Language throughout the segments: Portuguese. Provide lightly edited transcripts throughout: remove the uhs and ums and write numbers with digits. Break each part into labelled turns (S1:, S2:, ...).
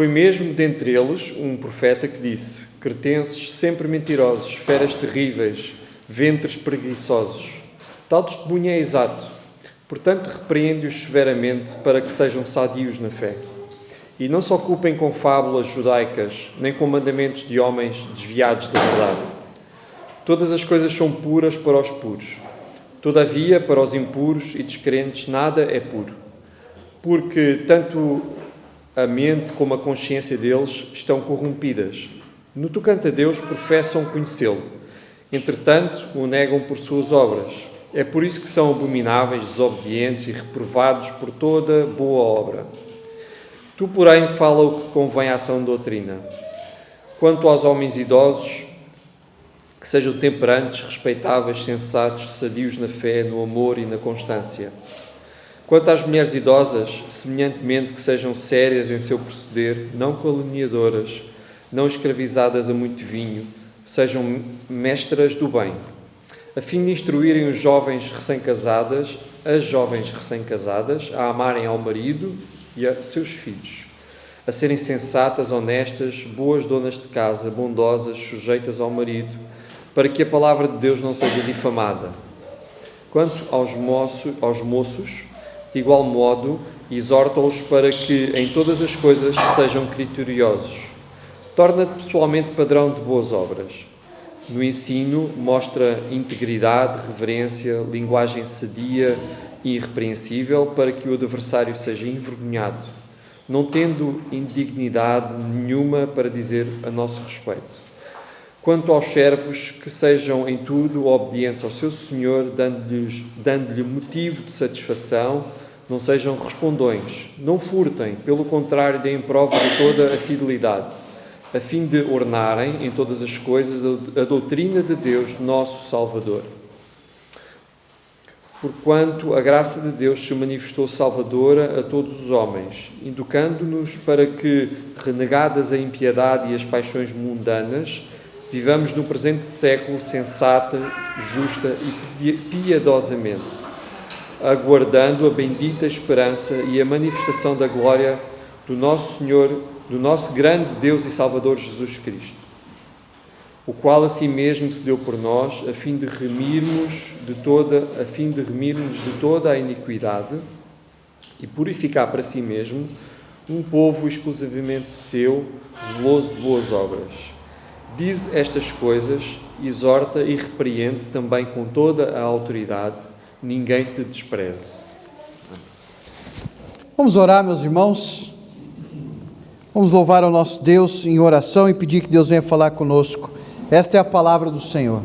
S1: Foi mesmo dentre eles um profeta que disse: cretenses sempre mentirosos, feras terríveis, ventres preguiçosos. Tal testemunho é exato. Portanto, repreende-os severamente para que sejam sadios na fé. E não se ocupem com fábulas judaicas, nem com mandamentos de homens desviados da verdade. Todas as coisas são puras para os puros. Todavia, para os impuros e descrentes, nada é puro. Porque tanto a mente como a consciência deles estão corrompidas. No tocante a Deus, professam conhecê-lo. Entretanto, o negam por suas obras. É por isso que são abomináveis, desobedientes e reprovados por toda boa obra. Tu, porém, fala o que convém à sã doutrina. Quanto aos homens idosos, que sejam temperantes, respeitáveis, sensatos, sadios na fé, no amor e na constância. Quanto às mulheres idosas, semelhantemente que sejam sérias em seu proceder, não caluniadoras, não escravizadas a muito vinho, sejam mestras do bem, a fim de instruírem os jovens recém-casadas, as jovens recém-casadas, a amarem ao marido e a seus filhos, a serem sensatas, honestas, boas donas de casa, bondosas, sujeitas ao marido, para que a palavra de Deus não seja difamada. Quanto aos moços, de igual modo, exorta-os para que em todas as coisas sejam criteriosos. Torna-te pessoalmente padrão de boas obras. No ensino, mostra integridade, reverência, linguagem sadia e irrepreensível, para que o adversário seja envergonhado, não tendo indignidade nenhuma para dizer a nosso respeito. Quanto aos servos, que sejam em tudo obedientes ao seu Senhor, dando-lhe motivo de satisfação, não sejam respondões, não furtem, pelo contrário, deem prova de toda a fidelidade, a fim de ornarem em todas as coisas a doutrina de Deus, nosso Salvador. Porquanto a graça de Deus se manifestou salvadora a todos os homens, educando-nos para que, renegadas a impiedade e as paixões mundanas, vivamos no presente século sensata, justa e piedosamente, aguardando a bendita esperança e a manifestação da glória do nosso Senhor, do nosso grande Deus e Salvador Jesus Cristo, o qual a si mesmo se deu por nós, a fim de remirmos de toda a iniquidade e purificar para si mesmo um povo exclusivamente seu, zeloso de boas obras. Diz estas coisas, exorta e repreende também com toda a autoridade, ninguém te despreze.
S2: Vamos orar, meus irmãos. Vamos louvar ao nosso Deus em oração e pedir que Deus venha falar conosco. Esta é a palavra do Senhor.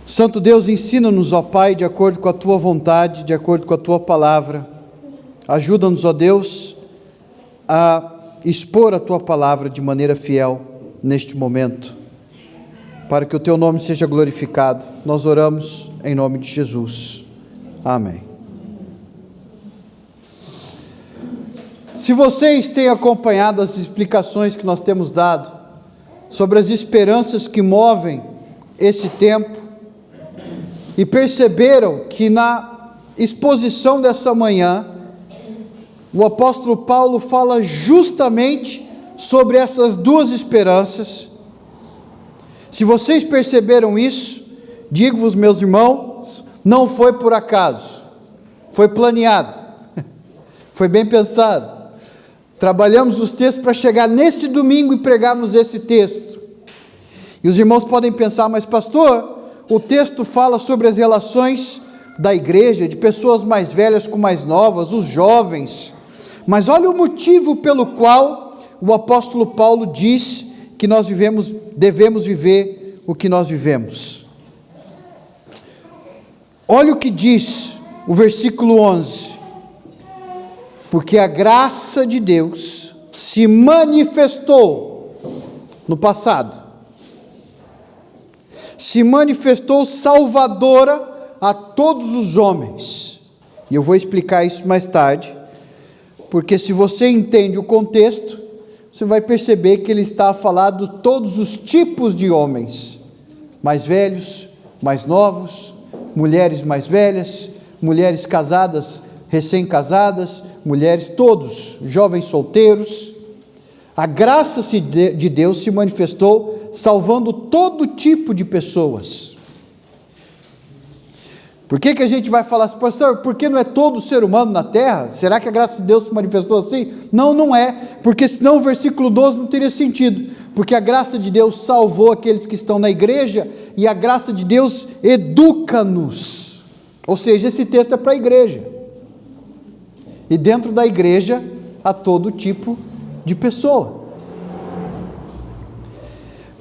S2: Santo Deus, ensina-nos, ó Pai, de acordo com a Tua vontade, de acordo com a Tua palavra. Ajuda-nos, ó Deus, a expor a Tua palavra de maneira fiel neste momento, para que o Teu nome seja glorificado. Nós oramos em nome de Jesus. Amém. Se vocês têm acompanhado as explicações que nós temos dado sobre as esperanças que movem esse tempo, e perceberam que na exposição dessa manhã, o apóstolo Paulo fala justamente sobre essas duas esperanças. Se vocês perceberam isso, digo-vos, meus irmãos, não foi por acaso, foi planeado, foi bem pensado. Trabalhamos os textos para chegar nesse domingo e pregarmos esse texto. E os irmãos podem pensar, mas pastor, o texto fala sobre as relações da igreja, de pessoas mais velhas com mais novas, os jovens. Mas olha o motivo pelo qual o apóstolo Paulo diz que nós devemos viver o que nós vivemos. Olha o que diz o versículo 11. Porque a graça de Deus se manifestou no passado. Se manifestou salvadora a todos os homens. E eu vou explicar isso mais tarde, porque se você entende o contexto, você vai perceber que ele está a falar de todos os tipos de homens, mais velhos, mais novos, mulheres mais velhas, mulheres casadas, recém-casadas, mulheres, todos, jovens solteiros. A graça de Deus se manifestou salvando todo tipo de pessoas. Por que a gente vai falar assim, pastor, por que não é todo ser humano na terra? Será que a graça de Deus se manifestou assim? Não, não é, porque senão o versículo 12 não teria sentido, porque a graça de Deus salvou aqueles que estão na igreja, e a graça de Deus educa-nos, ou seja, esse texto é para a igreja, e dentro da igreja há todo tipo de pessoa.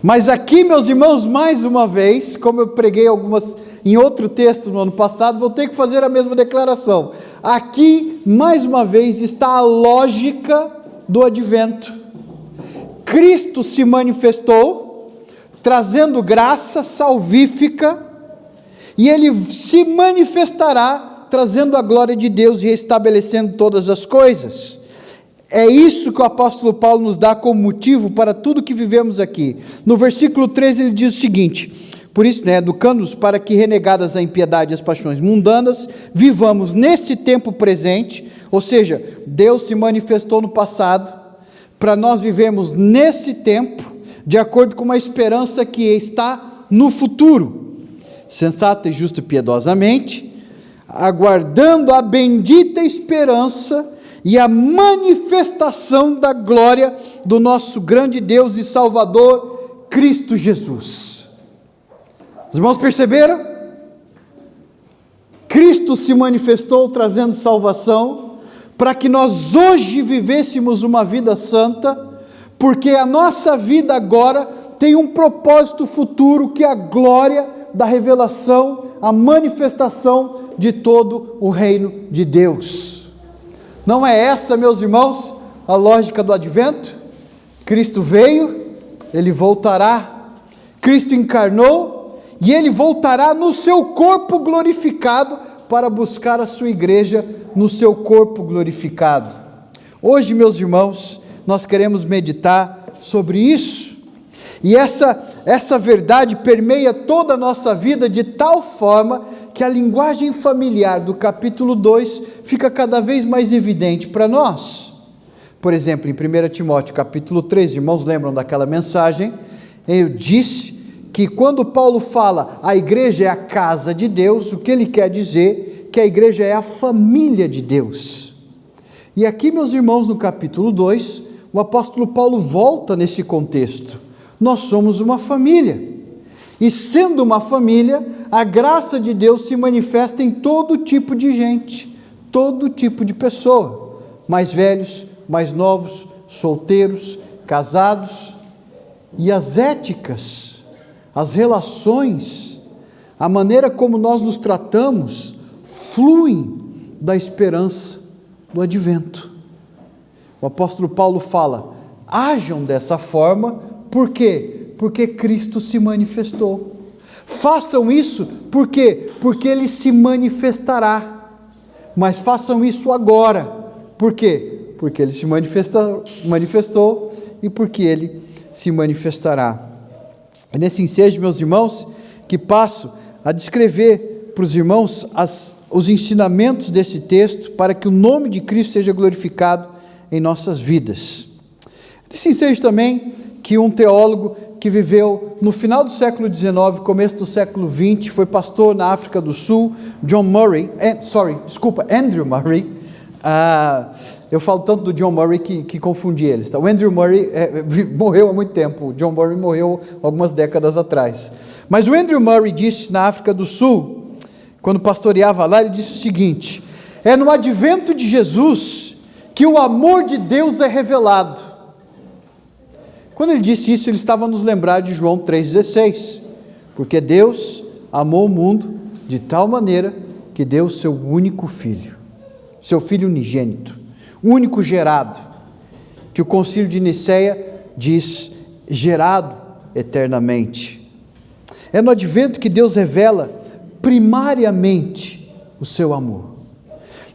S2: Mas aqui, meus irmãos, mais uma vez, como eu preguei em outro texto no ano passado, vou ter que fazer a mesma declaração. Aqui, mais uma vez, está a lógica do advento. Cristo se manifestou, trazendo graça salvífica, e Ele se manifestará, trazendo a glória de Deus e restabelecendo todas as coisas. É isso que o apóstolo Paulo nos dá como motivo para tudo que vivemos aqui. No versículo 13 ele diz o seguinte: por isso, educando-nos para que, renegadas a impiedade e as paixões mundanas, vivamos nesse tempo presente, ou seja, Deus se manifestou no passado, para nós vivermos nesse tempo, de acordo com uma esperança que está no futuro, sensata e justa e piedosamente, aguardando a bendita esperança e a manifestação da glória do nosso grande Deus e Salvador, Cristo Jesus. Os irmãos perceberam? Cristo se manifestou trazendo salvação, para que nós hoje vivêssemos uma vida santa, porque a nossa vida agora tem um propósito futuro, que é a glória da revelação, a manifestação de todo o reino de Deus. Não é essa, meus irmãos, a lógica do advento? Cristo veio, Ele voltará. Cristo encarnou, e Ele voltará no seu corpo glorificado, para buscar a sua igreja no seu corpo glorificado. Hoje, meus irmãos, nós queremos meditar sobre isso, e essa verdade permeia toda a nossa vida, de tal forma que a linguagem familiar do capítulo 2 fica cada vez mais evidente para nós. Por exemplo, em 1 Timóteo capítulo 3, irmãos lembram daquela mensagem? Eu disse que quando Paulo fala a igreja é a casa de Deus, o que ele quer dizer? Que a igreja é a família de Deus. E aqui, meus irmãos, no capítulo 2, o apóstolo Paulo volta nesse contexto. Nós somos uma família. E sendo uma família, a graça de Deus se manifesta em todo tipo de gente, todo tipo de pessoa, mais velhos, mais novos, solteiros, casados, e as éticas, as relações, a maneira como nós nos tratamos, fluem da esperança do advento. O apóstolo Paulo fala: ajam dessa forma, por quê? Porque Cristo se manifestou. Façam isso, por quê? Porque Ele se manifestará. Mas façam isso agora, por quê? Porque Ele se manifestou e porque Ele se manifestará. É nesse ensejo, meus irmãos, que passo a descrever para os irmãos os ensinamentos desse texto, para que o nome de Cristo seja glorificado em nossas vidas. Nesse ensejo também, que um teólogo que viveu no final do século XIX, começo do século XX, foi pastor na África do Sul, Andrew Murray. Eu falo tanto do John Murray que confundi eles. Tá? O Andrew Murray morreu há muito tempo, o John Murray morreu algumas décadas atrás. Mas o Andrew Murray disse na África do Sul, quando pastoreava lá, ele disse o seguinte: é no advento de Jesus que o amor de Deus é revelado. Quando ele disse isso, ele estava a nos lembrar de João 3,16, porque Deus amou o mundo de tal maneira que deu o seu único filho, seu filho unigênito, único gerado, que o concílio de Niceia diz, gerado eternamente. É no advento que Deus revela primariamente o seu amor.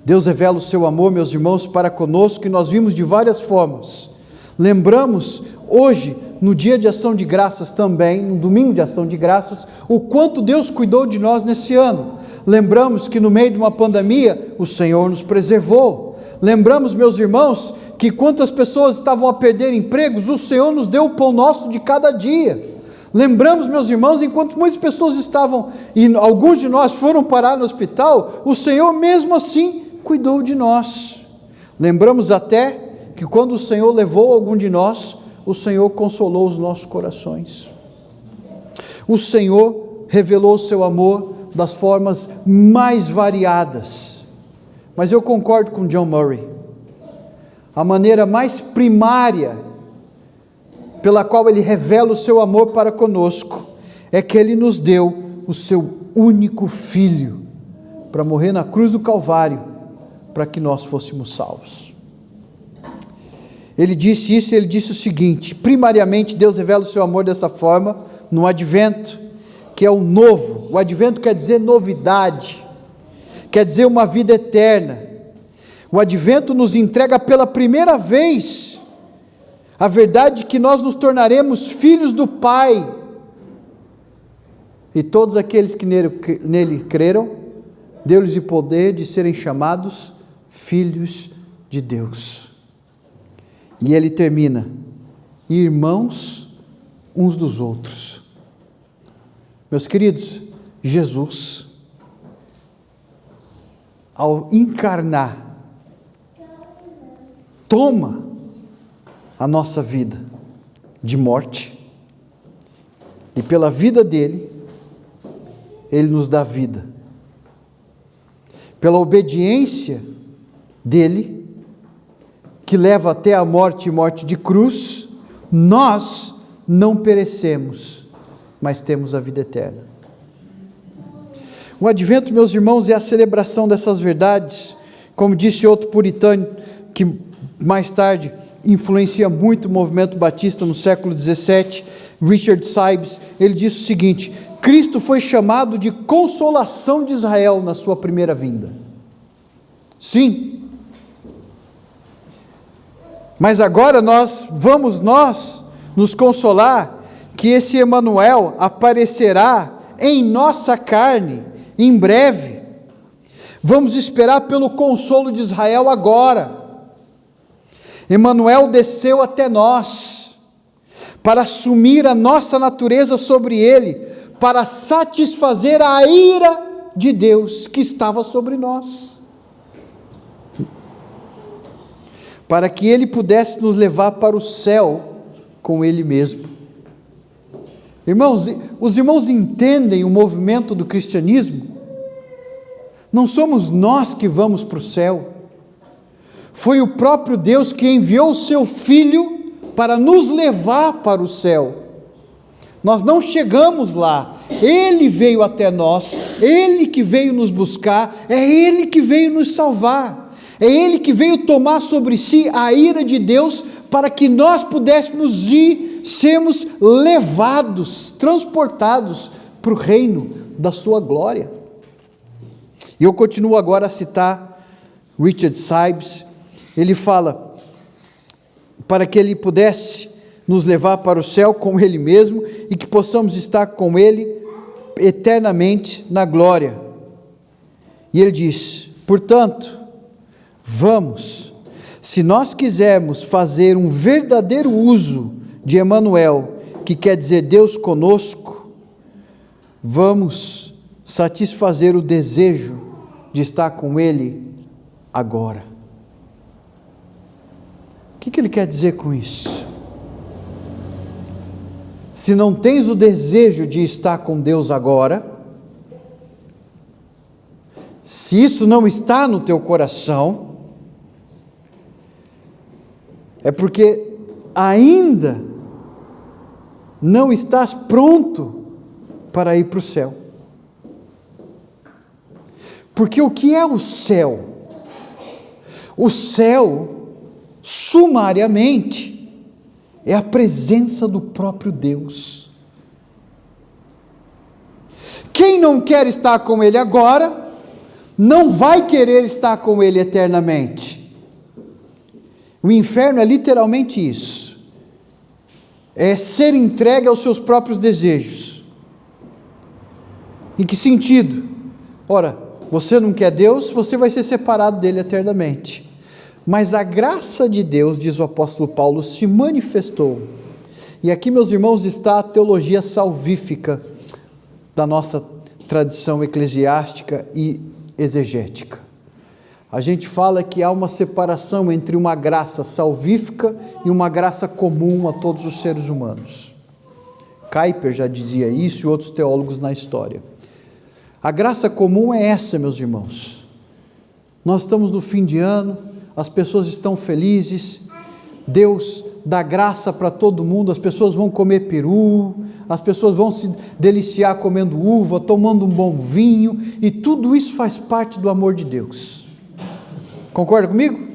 S2: Deus revela o seu amor, meus irmãos, para conosco, e nós vimos de várias formas. Lembramos hoje, no dia de ação de graças também, no domingo de ação de graças, o quanto Deus cuidou de nós nesse ano. Lembramos que no meio de uma pandemia, o Senhor nos preservou. Lembramos, meus irmãos, que quantas pessoas estavam a perder empregos, o Senhor nos deu o pão nosso de cada dia. Lembramos, meus irmãos, enquanto muitas pessoas estavam, e alguns de nós foram parar no hospital, o Senhor mesmo assim cuidou de nós. Lembramos até que quando o Senhor levou algum de nós, o Senhor consolou os nossos corações. O Senhor revelou o seu amor das formas mais variadas. Mas eu concordo com John Murray. A maneira mais primária pela qual ele revela o seu amor para conosco é que ele nos deu o seu único filho para morrer na cruz do Calvário, para que nós fôssemos salvos. Ele disse isso, ele disse o seguinte: primariamente Deus revela o seu amor dessa forma no advento, que é o novo. O advento quer dizer novidade, quer dizer uma vida eterna. O advento nos entrega pela primeira vez a verdade de que nós nos tornaremos filhos do Pai, e todos aqueles que nele creram, deu-lhes o poder de serem chamados filhos de Deus. E ele termina: irmãos uns dos outros. Meus queridos, Jesus, ao encarnar, toma a nossa vida de morte, e pela vida dele, ele nos dá vida. Pela obediência dele, que leva até a morte e morte de cruz, nós não perecemos, mas temos a vida eterna. O advento, meus irmãos, é a celebração dessas verdades, como disse outro puritano, que mais tarde influencia muito o movimento batista no século XVII, Richard Sibbes. Ele disse o seguinte: Cristo foi chamado de consolação de Israel na sua primeira vinda. Sim, mas agora vamos nos consolar que esse Emanuel aparecerá em nossa carne em breve. Vamos esperar pelo consolo de Israel agora. Emanuel desceu até nós para assumir a nossa natureza sobre ele, para satisfazer a ira de Deus que estava sobre nós, para que ele pudesse nos levar para o céu com ele mesmo. Irmãos, os irmãos entendem o movimento do cristianismo? Não somos nós que vamos para o céu. Foi o próprio Deus que enviou o seu Filho para nos levar para o céu. Nós não chegamos lá, Ele veio até nós, Ele que veio nos buscar, é Ele que veio nos salvar, é Ele que veio tomar sobre si a ira de Deus, para que nós pudéssemos ir, sermos levados, transportados para o reino da sua glória. E eu continuo agora a citar Richard Sibbes. Ele fala, para que ele pudesse nos levar para o céu com ele mesmo, e que possamos estar com ele eternamente na glória. E ele diz: portanto, vamos, se nós quisermos fazer um verdadeiro uso de Emanuel, que quer dizer Deus conosco, vamos satisfazer o desejo de estar com ele agora. O que ele quer dizer com isso? Se não tens o desejo de estar com Deus agora, se isso não está no teu coração, é porque ainda não estás pronto para ir para o céu. Porque o que é o céu? O céu, sumariamente, é a presença do próprio Deus. Quem não quer estar com Ele agora, não vai querer estar com Ele eternamente. O inferno é literalmente isso. É ser entregue aos seus próprios desejos. Em que sentido? Ora, você não quer Deus, você vai ser separado dele eternamente. Mas a graça de Deus, diz o apóstolo Paulo, se manifestou. E aqui, meus irmãos, está a teologia salvífica da nossa tradição eclesiástica e exegética. A gente fala que há uma separação entre uma graça salvífica e uma graça comum a todos os seres humanos. Kuyper já dizia isso e outros teólogos na história. A graça comum é essa, meus irmãos. Nós estamos no fim de ano, as pessoas estão felizes, Deus dá graça para todo mundo, as pessoas vão comer peru, as pessoas vão se deliciar comendo uva, tomando um bom vinho, e tudo isso faz parte do amor de Deus. Concorda comigo?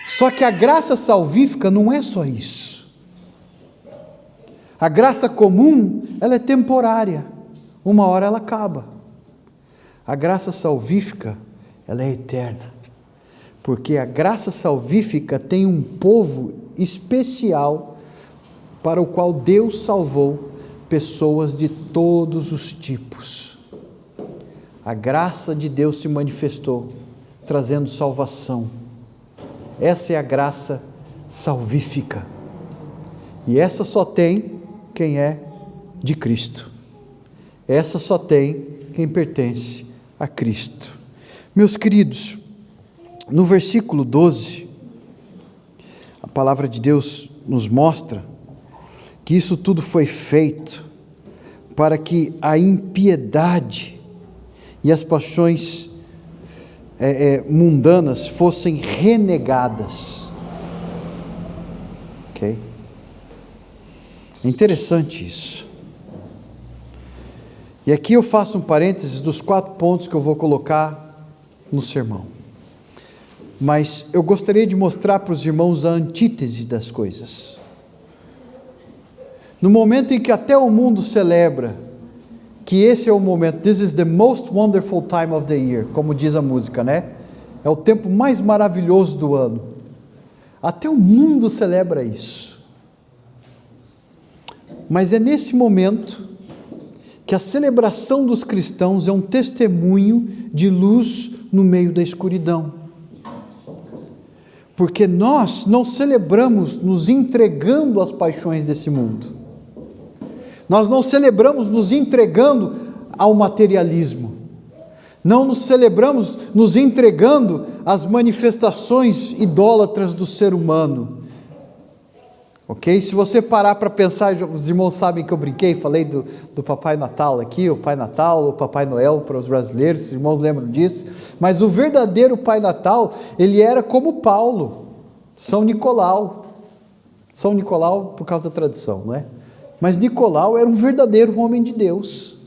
S2: Só que a graça salvífica não é só isso. A graça comum, ela é temporária, uma hora ela acaba. A graça salvífica, ela é eterna, porque a graça salvífica tem um povo especial para o qual Deus salvou pessoas de todos os tipos. A graça de Deus se manifestou, trazendo salvação. Essa é a graça salvífica. E essa só tem quem é de Cristo. Essa só tem quem pertence a Cristo. Meus queridos, no versículo 12, a palavra de Deus nos mostra que isso tudo foi feito para que a impiedade e as paixões mundanas fossem renegadas. Ok? É interessante isso. E aqui eu faço um parênteses dos 4 pontos que eu vou colocar no sermão. Mas eu gostaria de mostrar para os irmãos a antítese das coisas. No momento em que até o mundo celebra que esse é o momento, this is the most wonderful time of the year, como diz a música, né? É o tempo mais maravilhoso do ano. Até o mundo celebra isso. Mas é nesse momento que a celebração dos cristãos é um testemunho de luz no meio da escuridão. Porque nós não celebramos nos entregando às paixões desse mundo. Nós não celebramos nos entregando ao materialismo. Não nos celebramos nos entregando às manifestações idólatras do ser humano. Ok? Se você parar para pensar, os irmãos sabem que eu brinquei, falei do Papai Natal aqui, o Pai Natal, o Papai Noel para os brasileiros, os irmãos lembram disso, mas o verdadeiro Pai Natal, ele era como Paulo, São Nicolau por causa da tradição, não é? Mas Nicolau era um verdadeiro homem de Deus,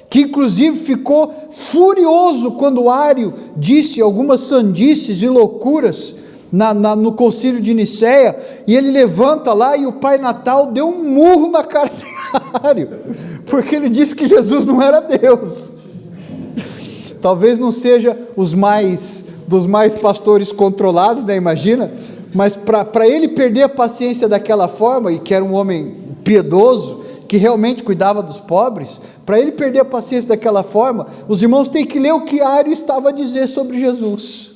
S2: que inclusive ficou furioso quando Ário disse algumas sandices e loucuras no concílio de Nicéia, e ele levanta lá e o Pai Natal deu um murro na cara de Ário, porque ele disse que Jesus não era Deus. Talvez não seja dos mais pastores controlados, né, imagina, mas para ele perder a paciência daquela forma, e que era um homem piedoso, que realmente cuidava dos pobres, para ele perder a paciência daquela forma, os irmãos têm que ler o que Ário estava a dizer sobre Jesus.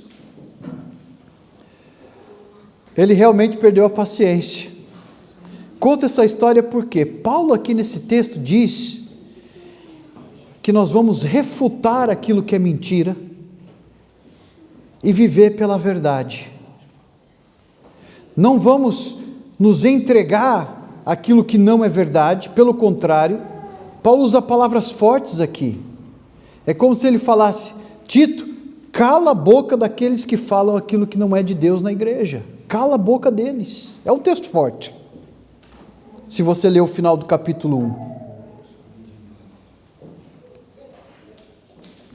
S2: Ele realmente perdeu a paciência. Conta essa história porque Paulo aqui nesse texto diz que nós vamos refutar aquilo que é mentira e viver pela verdade. Não vamos nos entregar àquilo que não é verdade, pelo contrário, Paulo usa palavras fortes aqui. É como se ele falasse: Tito, cala a boca daqueles que falam aquilo que não é de Deus na igreja. Cala a boca deles. É um texto forte. Se você ler o final do capítulo 1.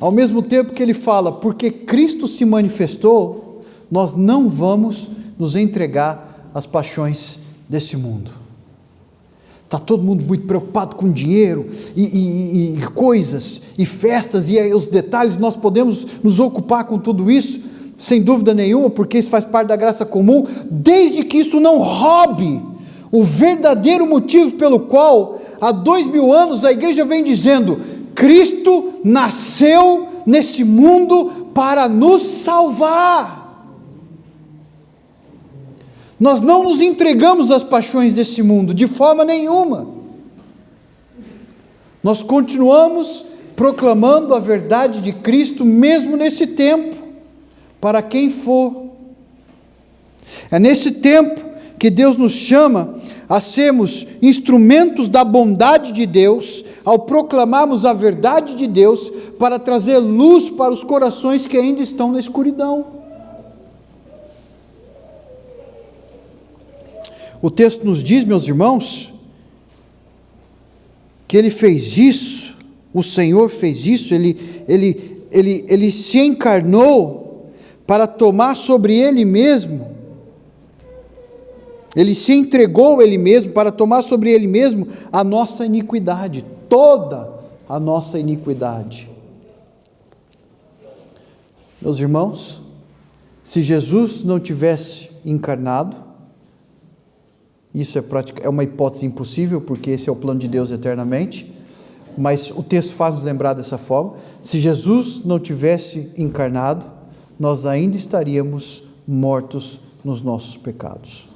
S2: Ao mesmo tempo que ele fala, porque Cristo se manifestou, nós não vamos nos entregar às paixões desse mundo. Está todo mundo muito preocupado com dinheiro e coisas, e festas, e os detalhes. Nós podemos nos ocupar com tudo isso, sem dúvida nenhuma, porque isso faz parte da graça comum, desde que isso não roube o verdadeiro motivo pelo qual, há 2000 anos, a igreja vem dizendo: Cristo nasceu nesse mundo para nos salvar. Nós não nos entregamos às paixões desse mundo, de forma nenhuma. Nós continuamos proclamando a verdade de Cristo, mesmo nesse tempo, para quem for. É nesse tempo que Deus nos chama a sermos instrumentos da bondade de Deus, ao proclamarmos a verdade de Deus, para trazer luz para os corações que ainda estão na escuridão. O texto nos diz, meus irmãos, que Ele fez isso, o Senhor fez isso, Ele se encarnou para tomar sobre Ele mesmo, Ele se entregou a Ele mesmo para tomar sobre Ele mesmo a nossa iniquidade, toda a nossa iniquidade. Meus irmãos, se Jesus não tivesse encarnado, isso é uma hipótese impossível, porque esse é o plano de Deus eternamente, mas o texto faz nos lembrar dessa forma. Se Jesus não tivesse encarnado, nós ainda estaríamos mortos nos nossos pecados.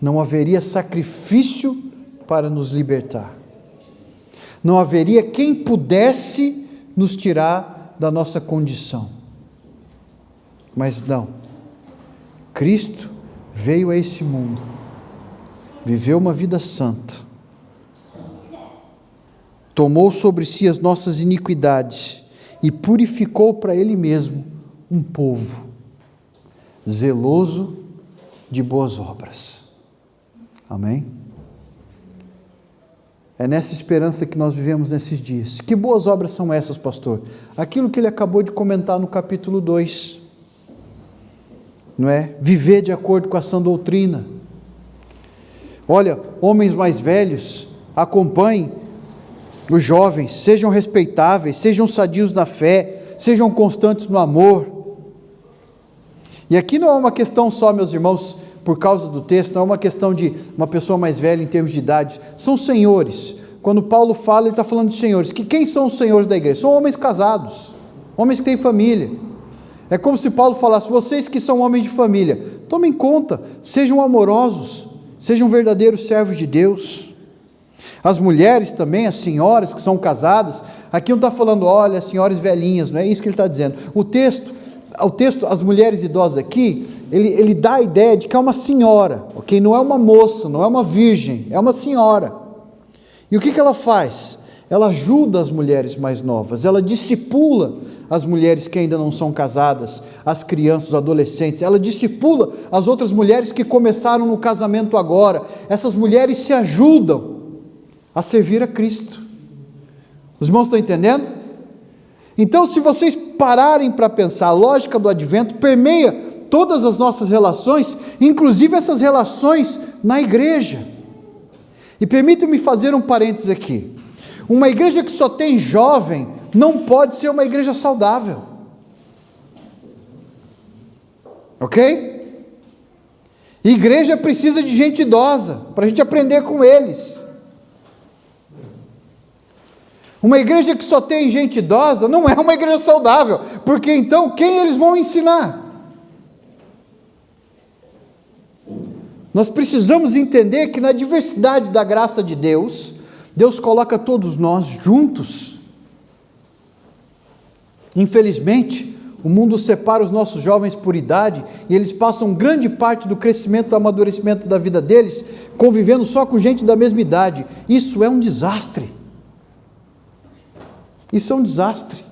S2: Não haveria sacrifício para nos libertar. Não haveria quem pudesse nos tirar da nossa condição. Mas não. Cristo veio a esse mundo, viveu uma vida santa, tomou sobre si as nossas iniquidades e purificou para Ele mesmo um povo zeloso de boas obras. Amém? É nessa esperança que nós vivemos nesses dias. Que boas obras são essas, pastor? Aquilo que ele acabou de comentar no capítulo 2. Não é? Viver de acordo com a sã doutrina. Olha, homens mais velhos, acompanhem os jovens, sejam respeitáveis, sejam sadios na fé, sejam constantes no amor. E aqui não é uma questão só, meus irmãos, por causa do texto, não é uma questão de uma pessoa mais velha em termos de idade, são senhores. Quando Paulo fala, ele está falando de senhores. Quem são os senhores da igreja? São homens casados, homens que têm família. É como se Paulo falasse: vocês que são homens de família, tomem conta, sejam amorosos, sejam verdadeiros servos de Deus. As mulheres também, as senhoras que são casadas, aqui não está falando, olha, as senhoras velhinhas, não é isso que ele está dizendo. O texto, as mulheres idosas aqui, ele dá a ideia de que é uma senhora, ok? Não é uma moça, não é uma virgem, é uma senhora. E o que ela faz? Ela ajuda as mulheres mais novas, ela discipula as mulheres que ainda não são casadas, as crianças, os adolescentes, ela discipula as outras mulheres que começaram no casamento agora. Essas mulheres se ajudam a servir a Cristo. Os irmãos estão entendendo? Então, se vocês pararem para pensar, a lógica do advento permeia todas as nossas relações, inclusive essas relações na igreja. E permita-me fazer um parênteses aqui. Uma igreja que só tem jovem não pode ser uma igreja saudável. Ok? Igreja precisa de gente idosa, para a gente aprender com eles. Uma igreja que só tem gente idosa não é uma igreja saudável, porque então quem eles vão ensinar? Nós precisamos entender que na diversidade da graça de Deus, Deus coloca todos nós juntos. Infelizmente, o mundo separa os nossos jovens por idade e eles passam grande parte do crescimento e amadurecimento da vida deles convivendo só com gente da mesma idade. Isso é um desastre. Isso é um desastre.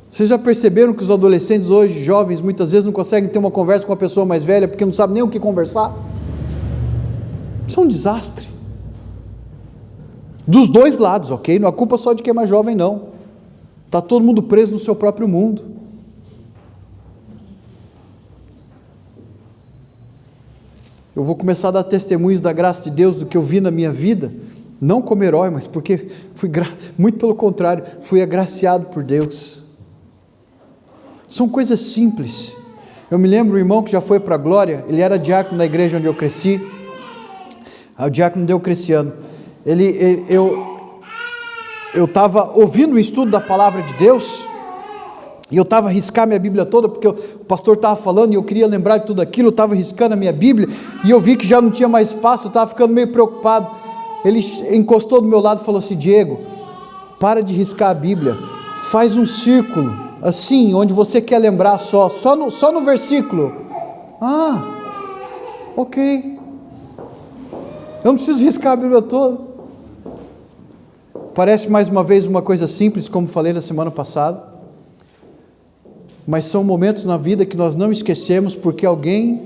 S2: Vocês já perceberam que os adolescentes hoje, jovens, muitas vezes não conseguem ter uma conversa com uma pessoa mais velha porque não sabem nem o que conversar? Isso é um desastre. Dos dois lados, ok? Não é culpa só de quem é mais jovem, não. Está todo mundo preso no seu próprio mundo. Eu vou começar a dar testemunhos da graça de Deus, do que eu vi na minha vida, não como herói, mas porque muito pelo contrário, fui agraciado por Deus. São coisas simples. Eu me lembro, um irmão que já foi para a glória, ele era diácono na igreja onde eu cresci, o diácono Deocreciano. eu estava ouvindo o estudo da palavra de Deus, e eu estava riscando minha Bíblia toda, porque o pastor estava falando, e eu queria lembrar de tudo aquilo, eu estava riscando a minha Bíblia, e eu vi que já não tinha mais espaço, eu estava ficando meio preocupado. Ele encostou do meu lado e falou assim: Diego, para de riscar a Bíblia, faz um círculo, assim, onde você quer lembrar só no versículo. Ah, ok, eu não preciso riscar a Bíblia toda. Parece mais uma vez uma coisa simples, como falei na semana passada, mas são momentos na vida que nós não esquecemos, porque alguém,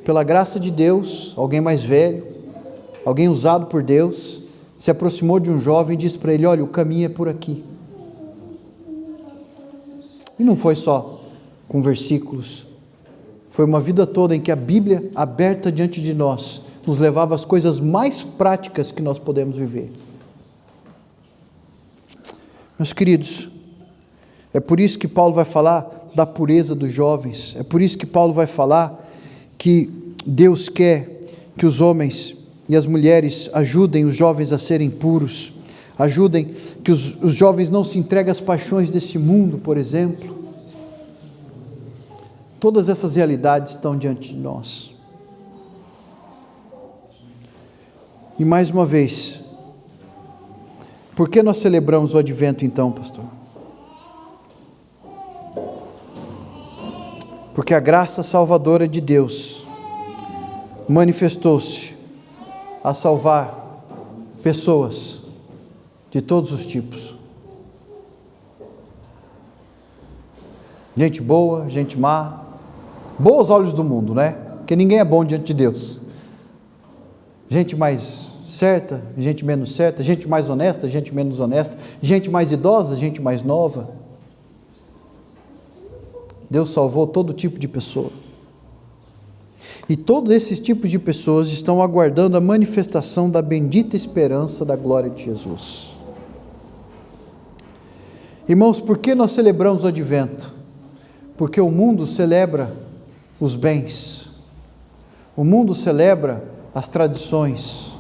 S2: pela graça de Deus, alguém mais velho, alguém usado por Deus, se aproximou de um jovem e disse para ele: olha, o caminho é por aqui. E não foi só com versículos, foi uma vida toda em que a Bíblia, aberta diante de nós, nos levava às coisas mais práticas que nós podemos viver. Meus queridos, é por isso que Paulo vai falar da pureza dos jovens, é por isso que Paulo vai falar que Deus quer que os homens e as mulheres ajudem os jovens a serem puros, ajudem que os jovens não se entreguem às paixões desse mundo, por exemplo. Todas essas realidades estão diante de nós. E mais uma vez, por que nós celebramos o advento então, pastor? Porque a graça salvadora de Deus manifestou-se a salvar pessoas de todos os tipos. Gente boa, gente má, boa aos olhos do mundo, né? Porque ninguém é bom diante de Deus. Gente mais certa, gente menos certa, gente mais honesta, gente menos honesta, gente mais idosa, gente mais nova. Deus salvou todo tipo de pessoa. E todos esses tipos de pessoas estão aguardando a manifestação da bendita esperança da glória de Jesus. Irmãos, por que nós celebramos o advento? Porque o mundo celebra os bens, o mundo celebra as tradições,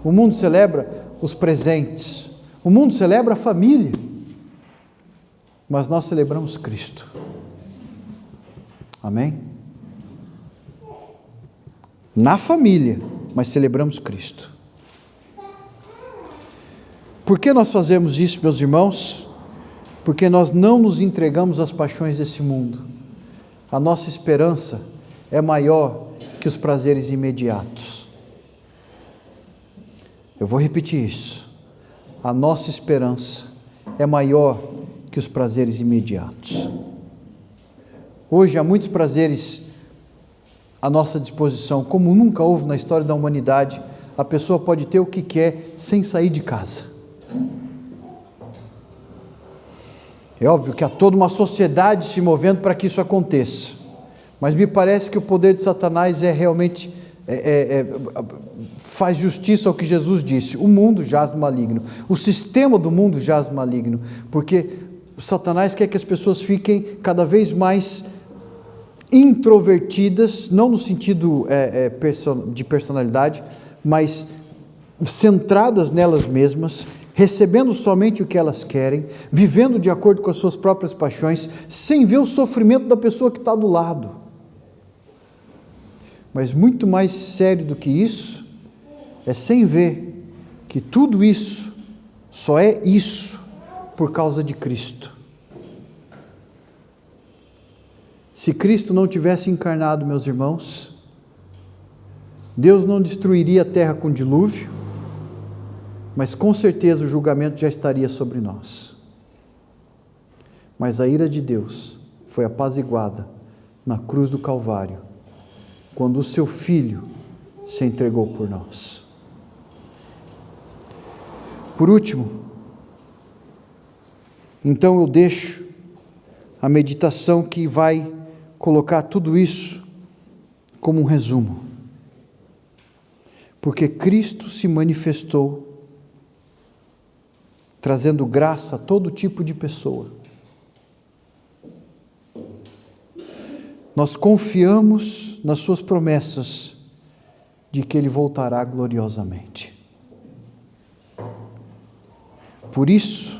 S2: o mundo celebra os presentes, o mundo celebra a família, mas nós celebramos Cristo. Amém? Na família, mas celebramos Cristo. Por que nós fazemos isso, meus irmãos? Porque nós não nos entregamos às paixões desse mundo. A nossa esperança é maior que os prazeres imediatos. Eu vou repetir isso. A nossa esperança é maior que os prazeres imediatos. Hoje há muitos prazeres à nossa disposição, como nunca houve na história da humanidade. A pessoa pode ter o que quer sem sair de casa. É óbvio que há toda uma sociedade se movendo para que isso aconteça, mas me parece que o poder de Satanás realmente faz justiça ao que Jesus disse: o mundo jaz no maligno, o sistema do mundo jaz no maligno, porque Satanás quer que as pessoas fiquem cada vez mais introvertidas, não no sentido de personalidade, mas centradas nelas mesmas, recebendo somente o que elas querem, vivendo de acordo com as suas próprias paixões, sem ver o sofrimento da pessoa que está do lado. Mas muito mais sério do que isso, é sem ver que tudo isso só é isso por causa de Cristo. Se Cristo não tivesse encarnado, meus irmãos, Deus não destruiria a terra com dilúvio, mas com certeza o julgamento já estaria sobre nós. Mas a ira de Deus foi apaziguada na cruz do Calvário, quando o seu Filho se entregou por nós. Por último, então eu deixo a meditação que vai colocar tudo isso como um resumo. Porque Cristo se manifestou trazendo graça a todo tipo de pessoa. Nós confiamos nas suas promessas de que Ele voltará gloriosamente. Por isso,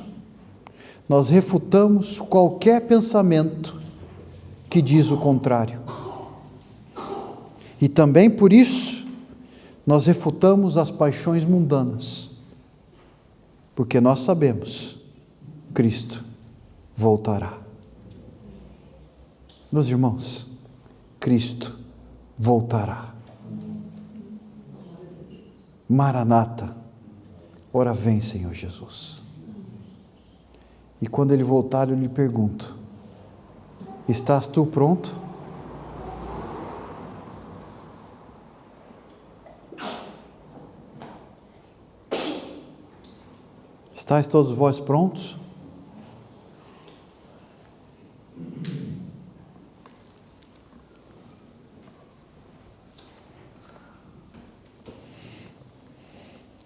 S2: nós refutamos qualquer pensamento que diz o contrário. E também por isso, nós refutamos as paixões mundanas, porque nós sabemos, Cristo voltará. Meus irmãos, Cristo voltará. Maranata, ora vem, Senhor Jesus. E quando Ele voltar, eu lhe pergunto: estás tu pronto? Estais todos vós prontos?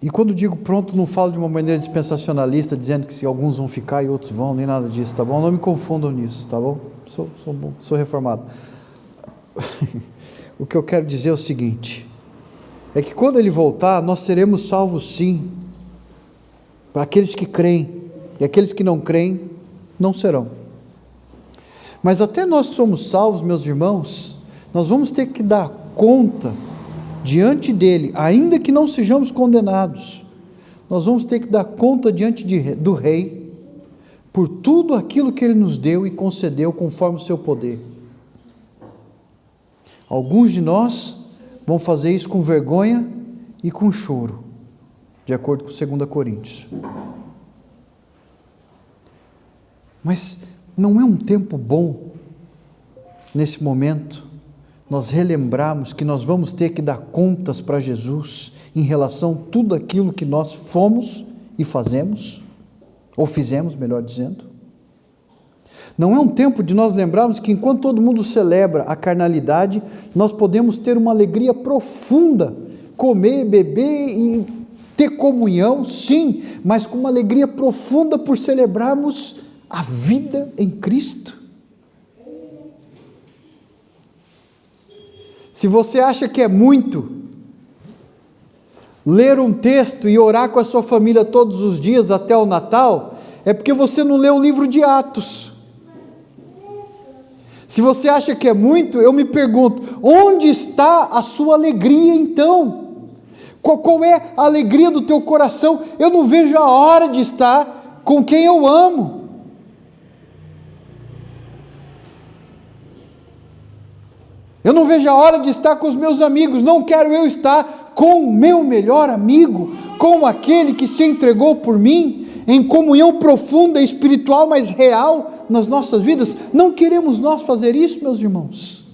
S2: E quando digo pronto, não falo de uma maneira dispensacionalista, dizendo que se alguns vão ficar e outros vão, nem nada disso, tá bom? Não me confundam nisso, tá bom? Sou reformado. O que eu quero dizer é o seguinte, é que quando Ele voltar, nós seremos salvos sim, para aqueles que creem, e aqueles que não creem, não serão. Mas até nós que somos salvos, meus irmãos, nós vamos ter que dar conta diante dele, ainda que não sejamos condenados, nós vamos ter que dar conta diante do Rei, por tudo aquilo que Ele nos deu e concedeu conforme o seu poder. Alguns de nós vão fazer isso com vergonha e com choro, de acordo com 2 Coríntios. Mas não é um tempo bom, nesse momento, nós relembrarmos que nós vamos ter que dar contas para Jesus em relação a tudo aquilo que nós fomos e fazemos, ou fizemos, melhor dizendo? Não é um tempo de nós lembrarmos que enquanto todo mundo celebra a carnalidade, nós podemos ter uma alegria profunda, comer, beber e ter comunhão, sim, mas com uma alegria profunda por celebrarmos a vida em Cristo. Se você acha que é muito ler um texto e orar com a sua família todos os dias até o Natal, é porque você não leu o livro de Atos. Se você acha que é muito, eu me pergunto, onde está a sua alegria então? Qual é a alegria do teu coração? Eu não vejo a hora de estar com quem eu amo. Eu não vejo a hora de estar com os meus amigos, não quero eu estar com o meu melhor amigo, com aquele que se entregou por mim, em comunhão profunda, espiritual, mas real nas nossas vidas. Não queremos nós fazer isso, meus irmãos?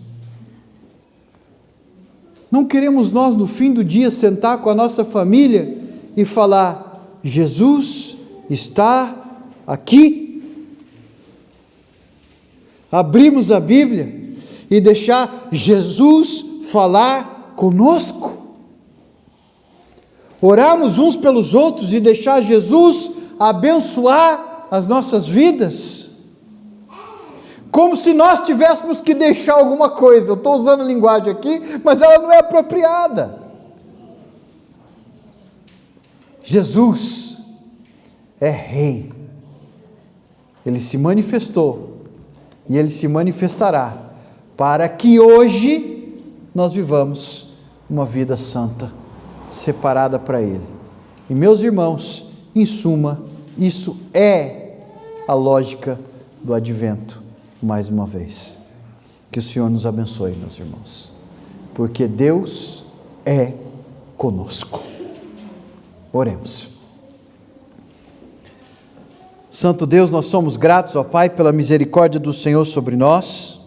S2: Não queremos nós no fim do dia sentar com a nossa família e falar: Jesus está aqui? Abrimos a Bíblia e deixar Jesus falar conosco, orarmos uns pelos outros e deixar Jesus abençoar as nossas vidas, como se nós tivéssemos que deixar alguma coisa. Eu estou usando linguagem aqui, mas ela não é apropriada. Jesus é Rei, Ele se manifestou e Ele se manifestará, para que hoje nós vivamos uma vida santa, separada para Ele. E meus irmãos, em suma, isso é a lógica do advento, mais uma vez. Que o Senhor nos abençoe, meus irmãos, porque Deus é conosco. Oremos. Santo Deus, nós somos gratos, ó Pai, pela misericórdia do Senhor sobre nós,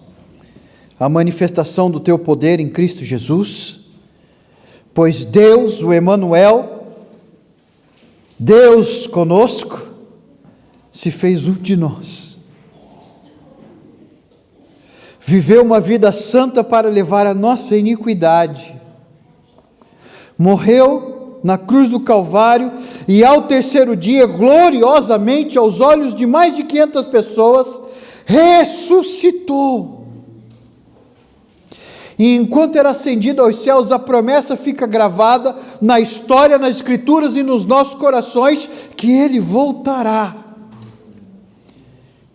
S2: a manifestação do Teu poder em Cristo Jesus, pois Deus, o Emanuel, Deus conosco, se fez um de nós, viveu uma vida santa para levar a nossa iniquidade, morreu na cruz do Calvário e ao terceiro dia, gloriosamente aos olhos de mais de 500 pessoas, ressuscitou. E enquanto era ascendido aos céus, a promessa fica gravada na história, nas Escrituras e nos nossos corações, que Ele voltará.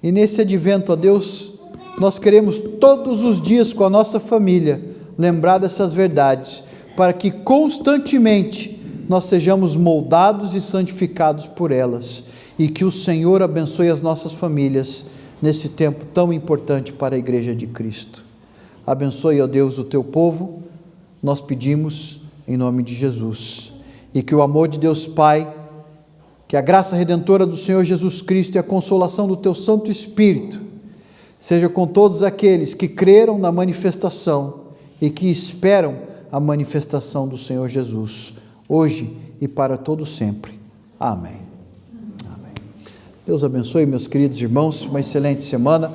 S2: E nesse advento, ó Deus, nós queremos todos os dias com a nossa família lembrar dessas verdades, para que constantemente nós sejamos moldados e santificados por elas, e que o Senhor abençoe as nossas famílias nesse tempo tão importante para a Igreja de Cristo. Abençoe, ó Deus, o teu povo, nós pedimos em nome de Jesus, e que o amor de Deus Pai, que a graça redentora do Senhor Jesus Cristo e a consolação do teu Santo Espírito seja com todos aqueles que creram na manifestação e que esperam a manifestação do Senhor Jesus, hoje e para todo sempre. Amém. Amém. Deus abençoe, meus queridos irmãos, uma excelente semana.